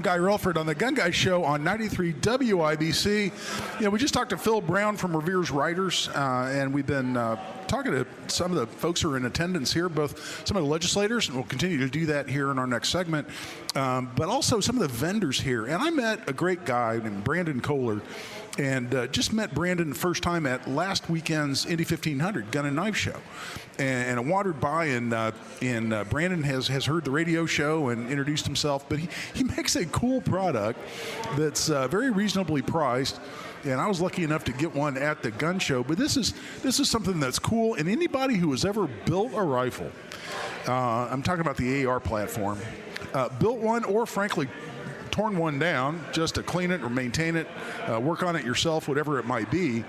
Guy Relford on the Gun Guy Show on 93 WIBC. We just talked to Phil Brown from Revere's Writers, and we've been talking to some of the folks who are in attendance here, both some of the legislators, and we'll continue to do that here in our next segment, but also some of the vendors here. And I met a great guy named Brandon Kohler, and just met Brandon the first time at last weekend's Indy 1500 Gun and Knife Show. And I wandered by, and Brandon has heard the radio show and introduced himself, but he makes a cool product that's very reasonably priced. And I was lucky enough to get one at the gun show. But this is something that's cool, and anybody who has ever built a rifle, I'm talking about the AR platform, built one, or frankly torn one down just to clean it or maintain it, work on it yourself, whatever it might be,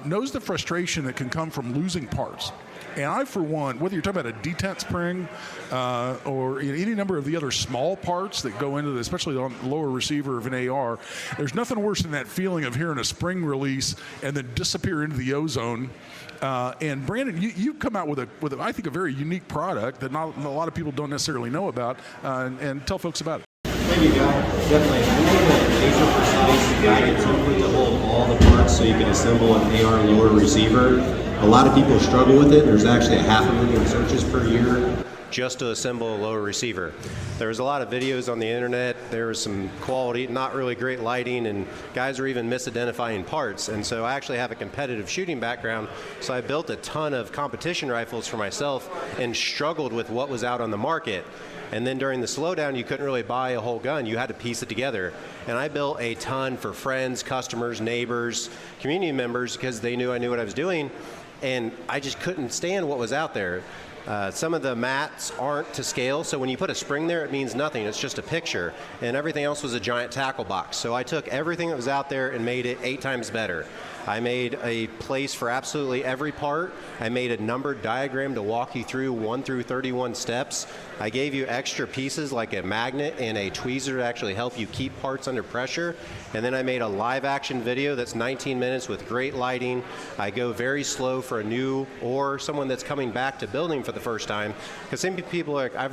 knows the frustration that can come from losing parts. And I, for one, whether you're talking about a detent spring or any number of the other small parts that go into this, especially on the lower receiver of an AR, there's nothing worse than that feeling of hearing a spring release and then disappear into the ozone. And Brandon, you come out with I think, a very unique product that not a lot of people don't necessarily know about, and tell folks about it. Thank you, Guy. Definitely. We need a laser precise guided template to hold all the parts so you can assemble an AR lower receiver. A lot of people struggle with it. There's actually 500,000 searches per year just to assemble a lower receiver. There was a lot of videos on the internet. There was some quality, not really great lighting, and guys are even misidentifying parts. And so I actually have a competitive shooting background, so I built a ton of competition rifles for myself and struggled with what was out on the market. And then during the slowdown, you couldn't really buy a whole gun. You had to piece it together. And I built a ton for friends, customers, neighbors, community members, because they knew I knew what I was doing. And I just couldn't stand what was out there. Some of the mats aren't to scale, so when you put a spring there, it means nothing. It's just a picture. And everything else was a giant tackle box. So I took everything that was out there and made it 8 times better. I made a place for absolutely every part. I made a numbered diagram to walk you through 1 through 31 steps. I gave you extra pieces like a magnet and a tweezer to actually help you keep parts under pressure. And then I made a live action video that's 19 minutes with great lighting. I go very slow for a new or someone that's coming back to building for the first time. Because some people are like, I've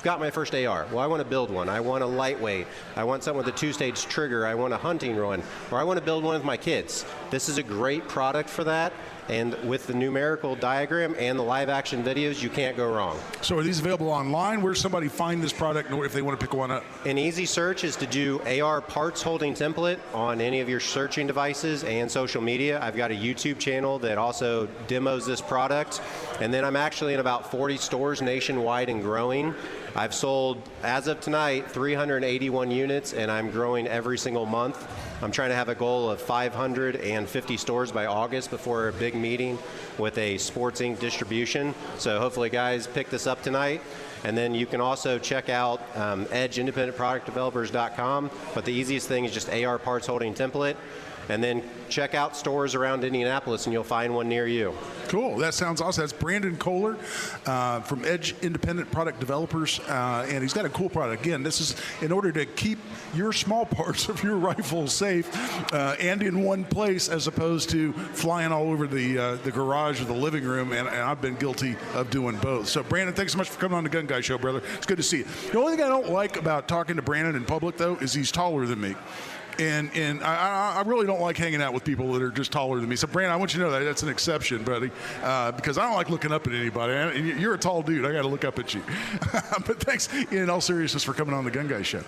got my first AR. Well, I want to build one. I want a lightweight. I want something with a 2-stage trigger. I want a hunting run. Or I want to build one with my kids. This is a great product for that, and with the numerical diagram and the live action videos, you can't go wrong. So are these available online? Where does somebody find this product if they want to pick one up? An easy search is to do AR parts holding template on any of your searching devices and social media. I've got a YouTube channel that also demos this product, and then I'm actually in about 40 stores nationwide and growing. I've sold, as of tonight, 381 units, and I'm growing every single month. I'm trying to have a goal of 550 stores by August before a big meeting with a Sports Inc. distribution. So hopefully, guys, pick this up tonight. And then you can also check out edgeindependentproductdevelopers.com. But the easiest thing is just AR parts holding template. And then check out stores around Indianapolis, and you'll find one near you. Cool. That sounds awesome. That's Brandon Kohler from Edge Independent Product Developers, and he's got a cool product. Again, this is in order to keep your small parts of your rifle safe and in one place, as opposed to flying all over the garage or the living room, and I've been guilty of doing both. So, Brandon, thanks so much for coming on the Gun Guy Show, brother. It's good to see you. The only thing I don't like about talking to Brandon in public, though, is he's taller than me. And I really don't like hanging out with people that are just taller than me. So, Brandon, I want you to know that that's an exception, buddy, because I don't like looking up at anybody. You're a tall dude. I got to look up at you. But thanks, in all seriousness, for coming on the Gun Guy Show.